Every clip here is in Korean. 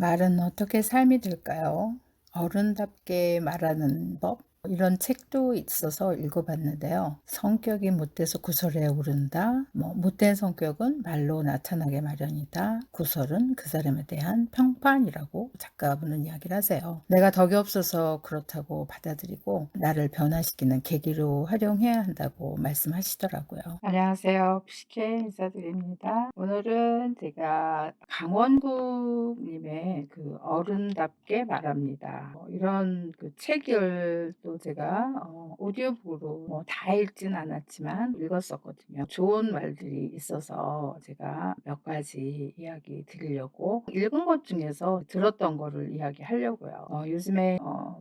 말은 어떻게 삶이 될까요? 어른답게 말하는 법? 이런 책도 있어서 읽어봤는데요. 성격이 못돼서 구설에 오른다. 못된 성격은 말로 나타나게 마련이다. 구설은 그 사람에 대한 평판이라고 작가분은 이야기를 하세요. 내가 덕이 없어서 그렇다고 받아들이고 나를 변화시키는 계기로 활용해야 한다고 말씀하시더라고요. 안녕하세요. 푸시케 인사드립니다. 오늘은 제가 강원국님의 그 어른답게 말합니다. 이런 그 책을 또 제가 오디오북으로 다 읽진 않았지만 읽었었거든요. 좋은 말들이 있어서 제가 몇 가지 이야기 드리려고 읽은 것 중에서 들었던 거를 이야기하려고요. 요즘에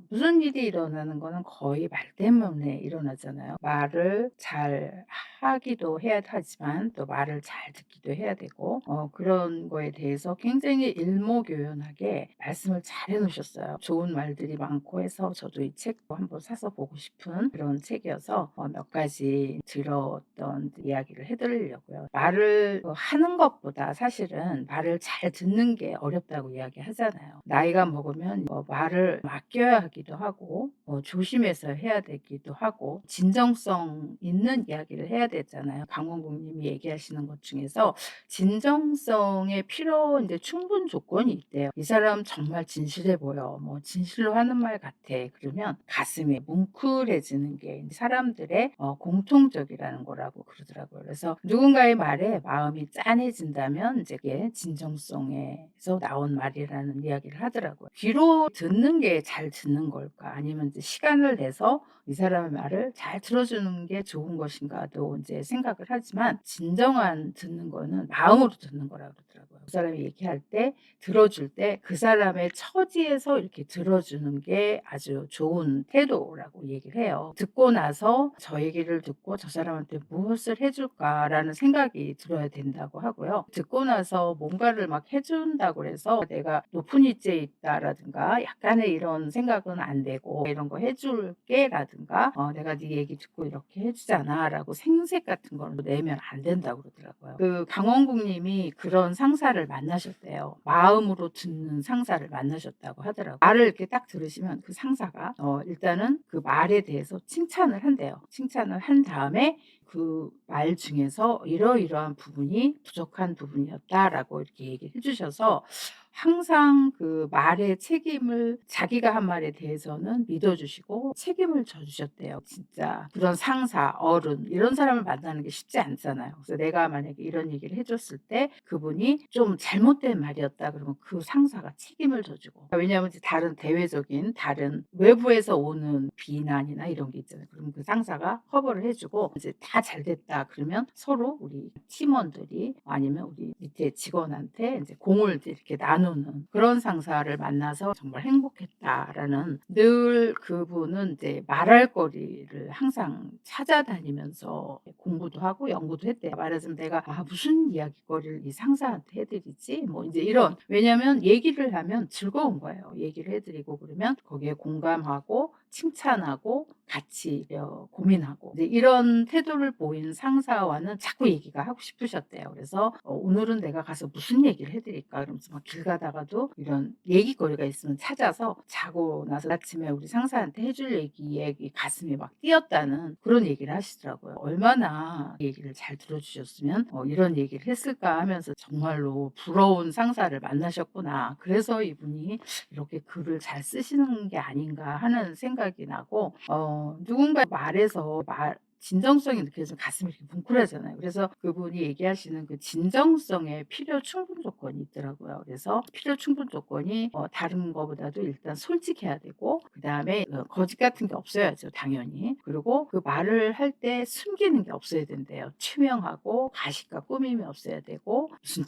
무슨 일이 일어나는 거는 거의 말 때문에 일어나잖아요. 말을 잘 하기도 해야 하지만 또 말을 잘 듣기도 해야 되고 그런 거에 대해서 굉장히 일목요연하게 말씀을 잘 해놓으셨어요. 좋은 말들이 많고 해서 저도 이 책도 한번 사서 보고 싶은 그런 책이어서 몇 가지 들었던 이야기를 해드리려고요. 말을 하는 것보다 사실은 말을 잘 듣는 게 어렵다고 이야기하잖아요. 나이가 먹으면 말을 아껴야 하기도 하고 조심해서 해야 되기도 하고 진정성 있는 이야기를 해야 되잖아요. 강원국님이 얘기하시는 것 중에서 진정성의 필요 이제 충분 조건이 있대요. 이 사람 정말 진실해 보여. 진실로 하는 말 같아. 그러면 가슴이 뭉클해지는 게 사람들의 공통적이라는 거라고 그러더라고요. 그래서 누군가의 말에 마음이 짠해진다면 이제 그게 진정성에서 나온 말이라는 이야기를 하더라고요. 귀로 듣는 게 잘 듣는 걸까? 아니면 이제 시간을 내서 이 사람의 말을 잘 들어주는 게 좋은 것인가도 이제 생각을 하지만 진정한 듣는 거는 마음으로 듣는 거라고 그러더라고요. 그 사람이 얘기할 때 들어줄 때 그 사람의 처지에서 이렇게 들어주는 게 아주 좋은 태도라고 얘기를 해요. 듣고 나서 저 얘기를 듣고 저 사람한테 무엇을 해줄까라는 생각이 들어야 된다고 하고요. 듣고 나서 뭔가를 막 해준다고 해서 내가 높은 위치에 있다라든가 약간의 이런 생각은 안 되고 이런 거 해줄게 라든가 내가 네 얘기 듣고 이렇게 해주잖아 라고 생색 같은 걸 내면 안 된다고 그러더라고요. 그 강원국님이 그런 상사를 만나셨대요. 마음으로 듣는 상사를 만나셨다고 하더라고요. 말을 이렇게 딱 들으시면 그 상사가 일단은 그 말에 대해서 칭찬을 한대요. 칭찬을 한 다음에 그 말 중에서 이러이러한 부분이 부족한 부분이었다라고 이렇게 얘기를 해주셔서 항상 그 말의 책임을 자기가 한 말에 대해서는 믿어주시고 책임을 져주셨대요. 진짜 그런 상사, 어른 이런 사람을 만나는 게 쉽지 않잖아요. 그래서 내가 만약에 이런 얘기를 해줬을 때 그분이 좀 잘못된 말이었다 그러면 그 상사가 책임을 져주고 왜냐하면 이제 다른 대외적인 다른 외부에서 오는 비난이나 이런 게 있잖아요. 그러면 그 상사가 커버를 해주고 이제 다 잘됐다 그러면 서로 우리 팀원들이 아니면 우리 밑에 직원한테 이제 공을 이렇게 나누는 그런 상사를 만나서 정말 행복했다라는 늘 그분은 이제 말할 거리를 항상 찾아다니면서 공부도 하고 연구도 했대요. 말하자면 내가 무슨 이야기거리를 이 상사한테 해드리지? 이제 이런 왜냐하면 얘기를 하면 즐거운 거예요. 얘기를 해드리고 그러면 거기에 공감하고 칭찬하고 같이 고민하고 이제 이런 태도를 보인 상사와는 자꾸 얘기가 하고 싶으셨대요. 그래서 오늘은 내가 가서 무슨 얘기를 해드릴까 그러면서 막 길 가다가도 이런 얘기거리가 있으면 찾아서 자고 나서 아침에 우리 상사한테 해줄 얘기에 가슴이 막 뛰었다는 그런 얘기를 하시더라고요. 얼마나 얘기를 잘 들어주셨으면 이런 얘기를 했을까 하면서 정말로 부러운 상사를 만나셨구나. 그래서 이분이 이렇게 글을 잘 쓰시는 게 아닌가 하는 생각이 나고 누군가 말에서 진정성이 느껴지면 가슴이 이렇게 뭉클하잖아요. 그래서 그분이 얘기하시는 그 진정성의 필요 충분 조건이 있더라고요. 그래서 필요 충분 조건이 다른 거보다도 일단 솔직해야 되고 그다음에 거짓 같은 게 없어야죠. 당연히. 그리고 그 말을 할 때 숨기는 게 없어야 된대요. 투명하고 가식과 꾸밈이 없어야 되고 무슨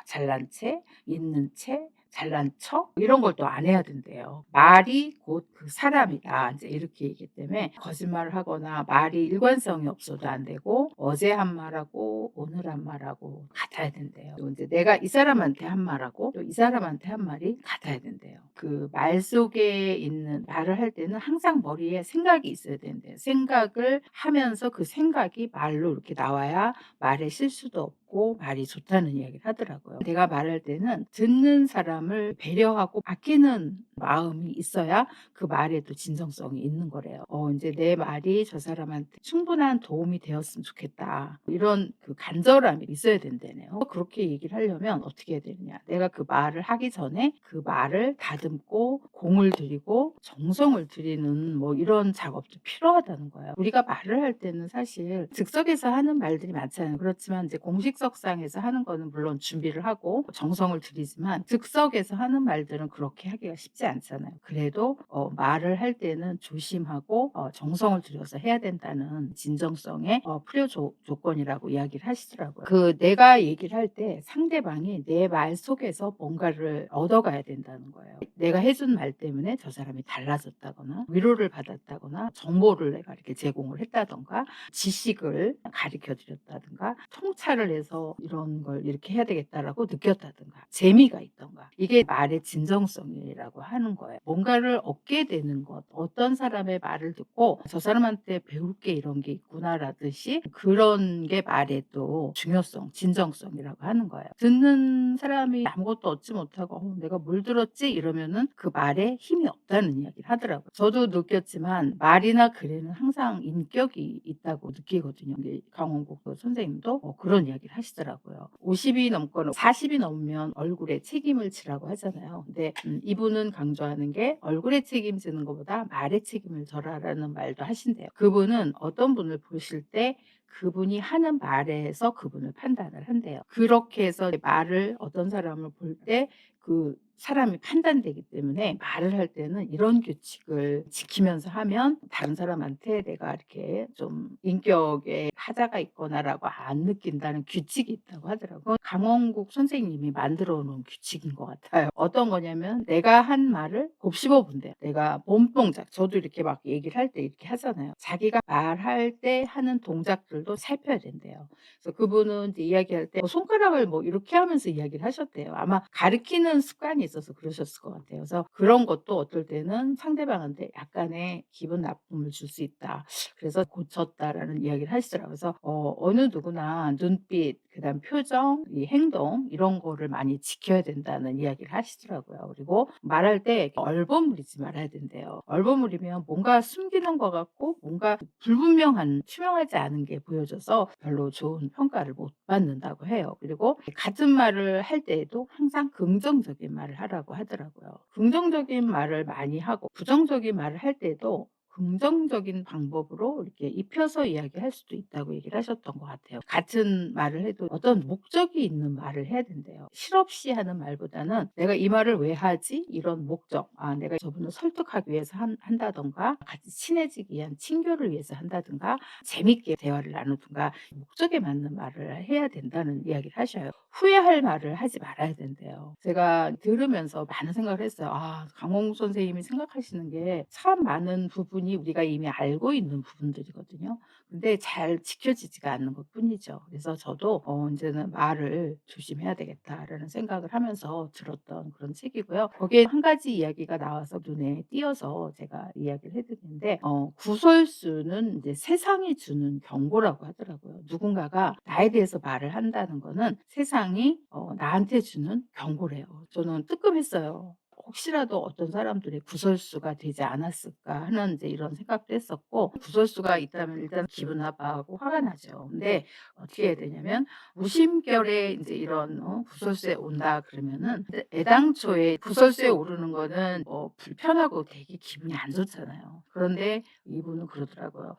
잘난 체, 있는 체 잘난 척 이런 걸 또 안 해야 된대요. 말이 곧 그 사람이다. 이제 이렇게 얘기했기 때문에 거짓말을 하거나 말이 일관성이 없어도 안 되고 어제 한 말하고 오늘 한 말하고 같아야 된대요. 또 이제 내가 이 사람한테 한 말하고 또 이 사람한테 한 말이 같아야 된대요. 그 말 속에 있는 말을 할 때는 항상 머리에 생각이 있어야 된대요. 생각을 하면서 그 생각이 말로 이렇게 나와야 말에 실수도 없고 듣고 말이 좋다는 이야기를 하더라고요. 내가 말할 때는 듣는 사람을 배려하고 아끼는 마음이 있어야 그 말에도 진정성이 있는 거래요. 인제 '내 말이 저 사람한테 충분한 도움이 되었으면 좋겠다.' 이런 그 간절함이 있어야 된다네요. 그렇게 얘기를 하려면 어떻게 해야 되느냐. 내가 그 말을 하기 전에 그 말을 다듬고 공을 들이고 정성을 들이는 뭐 이런 작업도 필요하다는 거예요. 우리가 말을 할 때는 사실 즉석에서 하는 말들이 많잖아요. 그렇지만 이제 공식석상에서 하는 거는 물론 준비를 하고 정성을 들이지만 즉석에서 하는 말들은 그렇게 하기가 쉽지 않잖아요. 그래도 말을 할 때는 조심하고 정성을 들여서 해야 된다는 진정성의 필요 조건이라고 이야기를 하시더라고요. 내가 얘기를 할 때 상대방이 내 말 속에서 뭔가를 얻어가야 된다는 거예요. 내가 해준 말 때문에 저 사람이 달라졌다거나 위로를 받았다거나 정보를 내가 이렇게 제공을 했다든가 지식을 가르쳐 드렸다든가 통찰을 해서 이런 걸 이렇게 해야 되겠다라고 느꼈다든가 재미가 있던가 이게 말의 진정성이라고 하는 거예요. 뭔가를 얻게 되는 것, 어떤 사람의 말을 듣고 저 사람한테 배울 게 이런 게 있구나라듯이 그런 게 말의 또 중요성, 진정성이라고 하는 거예요. 듣는 사람이 아무것도 얻지 못하고 내가 뭘 들었지? 이러면은 그 말에 힘이 없다는 이야기를 하더라고요. 저도 느꼈지만 말이나 글에는 항상 인격이 있다고 느끼거든요. 강원국 선생님도 그런 이야기를 하시더라고요. 50이 넘거나 40이 넘으면 얼굴에 책임을 지라고 하잖아요. 근데 이분은 강조하는 게 얼굴에 책임지는 것보다 말에 책임을 져라라는 말도 하신대요. 그분은 어떤 분을 보실 때 그분이 하는 말에서 그분을 판단을 한대요. 그렇게 해서 말을 어떤 사람을 볼 때 그 사람이 판단되기 때문에 말을 할 때는 이런 규칙을 지키면서 하면 다른 사람한테 내가 이렇게 좀 인격에 하자가 있거나라고 안 느낀다는 규칙이 있다고 하더라고요. 강원국 선생님이 만들어 놓은 규칙인 것 같아요. 어떤 거냐면 내가 한 말을 곱씹어 본대요. 내가 몸동작, 저도 이렇게 막 얘기를 할 때 이렇게 하잖아요. 자기가 말할 때 하는 동작들도 살펴야 된대요. 그래서 그분은 이제 이야기할 때 손가락을 뭐 이렇게 하면서 이야기를 하셨대요. 아마 가르치는 습관이 있어서 그러셨을 것 같아요. 그래서 그런 것도 어떨 때는 상대방한테 약간의 기분 나쁨을 줄 수 있다. 그래서 고쳤다라는 이야기를 하시더라고요. 그래서 어느 누구나 눈빛, 그다음 표정, 이 행동 이런 거를 많이 지켜야 된다는 이야기를 하시더라고요. 그리고 말할 때 얼버무리지 말아야 된대요. 얼버무리면 뭔가 숨기는 것 같고 뭔가 불분명한 투명하지 않은 게 보여져서 별로 좋은 평가를 못 받는다고 해요. 그리고 같은 말을 할 때에도 항상 긍정적인 말을 하라고 하더라고요. 긍정적인 말을 많이 하고 부정적인 말을 할 때도 긍정적인 방법으로 이렇게 입혀서 이야기할 수도 있다고 얘기를 하셨던 것 같아요. 같은 말을 해도 어떤 목적이 있는 말을 해야 된대요. 실없이 하는 말보다는 '내가 이 말을 왜 하지?' 이런 목적. 내가 저분을 설득하기 위해서 한다든가 같이 친해지기 위한 친교를 위해서 한다든가 재밌게 대화를 나누든가 목적에 맞는 말을 해야 된다는 이야기를 하셔요. 후회할 말을 하지 말아야 된대요. 제가 들으면서 많은 생각을 했어요. 강홍 선생님이 생각하시는 게 참 많은 부분이 우리가 이미 알고 있는 부분들이거든요. 근데 잘 지켜지지가 않는 것뿐이죠. 그래서 저도 이제는 '말을 조심해야 되겠다.'라는 생각을 하면서 들었던 그런 책이고요. 거기에 한 가지 이야기가 나와서 눈에 띄어서 제가 이야기를 해 드리는데 구설수는 이제 세상이 주는 경고라고 하더라고요. 누군가가 나에 대해서 말을 한다는 거는 세상이 나한테 주는 경고래요. 저는 뜨끔했어요. 혹시라도 어떤 사람들이 구설수가 되지 않았을까 하는 이제 이런 생각도 했었고 구설수가 있다면 일단 기분 나빠하고 화가 나죠. 근데 어떻게 해야 되냐면 무심결에 이제 이런 구설수에 온다 그러면은 애당초에 구설수에 오르는 거는 불편하고 되게 기분이 안 좋잖아요. 그런데 이분은 그러더라고요.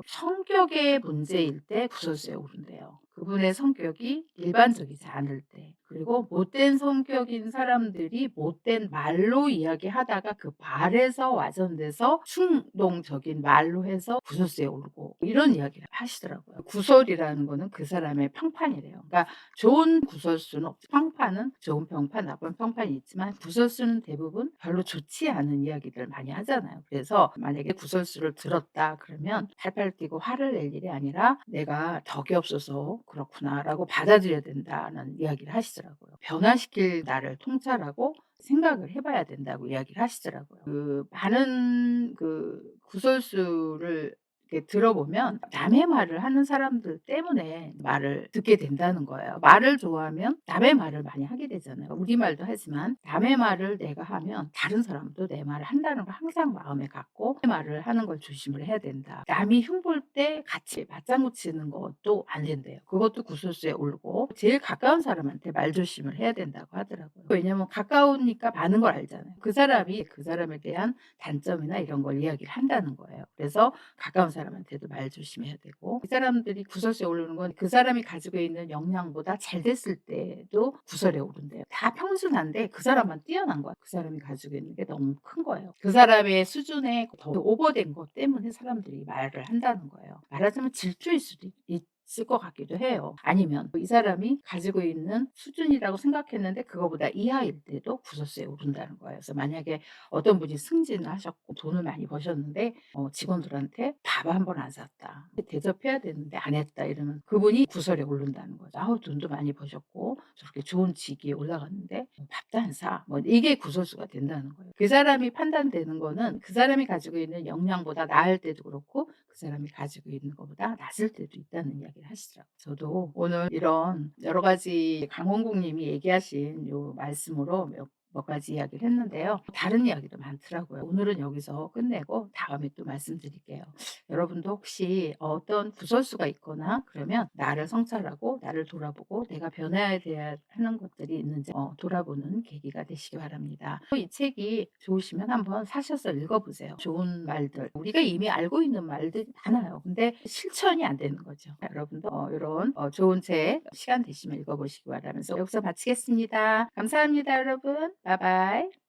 성격의 문제일 때 구설수에 오른대요. 그분의 성격이 일반적이지 않을 때. 그리고 못된 성격인 사람들이 못된 말로 이야기하다가 그 말에서 와전돼서 충동적인 말로 해서 구설수에 오르고 이런 이야기를 하시더라고요. 구설이라는 거는 그 사람의 평판이래요. 그러니까 좋은 구설수는 없죠. 평판은 좋은 평판, 나쁜 평판이 있지만 구설수는 대부분 별로 좋지 않은 이야기들 많이 하잖아요. 그래서 만약에 구설수를 들었다 그러면 팔팔 뛰고 화를 낼 일이 아니라 '내가 덕이 없어서 그렇구나.'라고 받아들여야 된다는 이야기를 하시더라고요. 변화시킬 나를 통찰하고 생각을 해 봐야 된다고 이야기를 하시더라고요. 많은 구설수를 이렇게 들어보면 남의 말을 하는 사람들 때문에 말을 듣게 된다는 거예요. 말을 좋아하면 남의 말을 많이 하게 되잖아요. 우리말도 하지만 남의 말을 내가 하면 다른 사람도 내 말을 한다는 걸 항상 마음에 갖고 내 말을 하는 걸 조심을 해야 된다. 남이 흉볼 때 같이 맞장구 치는 것도 안 된대요. 그것도 구설수에 오르고 제일 가까운 사람한테 말조심을 해야 된다고 하더라고요. 왜냐면 가까우니까 많은 걸 알잖아요. 그 사람이 그 사람에 대한 단점이나 이런 걸 이야기를 한다는 거예요. 그래서 가까운 사람한테도 말 조심해야 되고, 이 사람들이 구설수에 오르는 건 그 사람이 가지고 있는 역량보다 잘 됐을 때도 구설에 오른대요. 다 평준한데 그 사람만 뛰어난 거야. 그 사람이 가지고 있는 게 너무 큰 거예요. 그 사람의 수준에 더 오버된 것 때문에 사람들이 말을 한다는 거예요. 말하자면 질투일 수도 있을 것 같기도 해요. 아니면 이 사람이 가지고 있는 수준이라고 생각했는데 그거보다 이하일 때도 구설수에 오른다는 거예요. 그래서 만약에 어떤 분이 승진을 하셨고 돈을 많이 버셨는데 직원들한테 밥 한 번 안 샀다. 대접해야 되는데 안 했다 이러면 그분이 구설에 오른다는 거죠. 아우 돈도 많이 버셨고 저렇게 좋은 직위에 올라갔는데 밥도 안 사. 뭐 이게 구설수가 된다는 거예요. 그 사람이 판단되는 거는 그 사람이 가지고 있는 역량보다 나을 때도 그렇고 그 사람이 가지고 있는 것보다 낮을 때도 있다는 이야기를 하시더라고요. 저도 오늘 이런 여러 가지 강원국 님이 얘기하신 요 말씀으로 몇 가지 이야기를 했는데요. 다른 이야기도 많더라고요. 오늘은 여기서 끝내고 다음에 또 말씀드릴게요. 여러분도 혹시 어떤 구설수가 있거나 그러면 나를 성찰하고 나를 돌아보고 내가 변해야 돼야 하는 것들이 있는지 돌아보는 계기가 되시기 바랍니다. 이 책이 좋으시면 한번 사셔서 읽어보세요. 좋은 말들, 우리가 이미 알고 있는 말들이 많아요. 근데 실천이 안 되는 거죠. 여러분도 이런 좋은 책 시간 되시면 읽어보시기 바라면서 여기서 마치겠습니다. 감사합니다, 여러분. 바이바이.